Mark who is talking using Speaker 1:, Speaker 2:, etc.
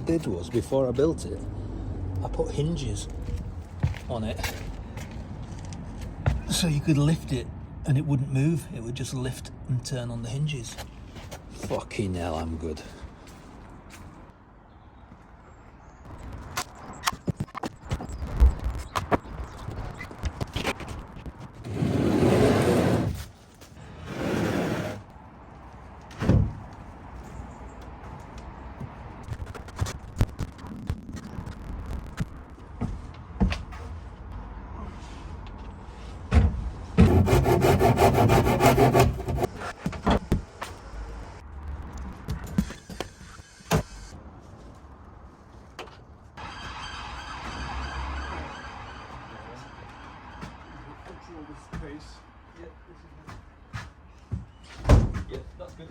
Speaker 1: I did was, before I built it, I put hinges on it so you could lift it and it wouldn't move. It would just lift and turn on the hinges. Fucking hell, I'm good.
Speaker 2: Yeah, that's good.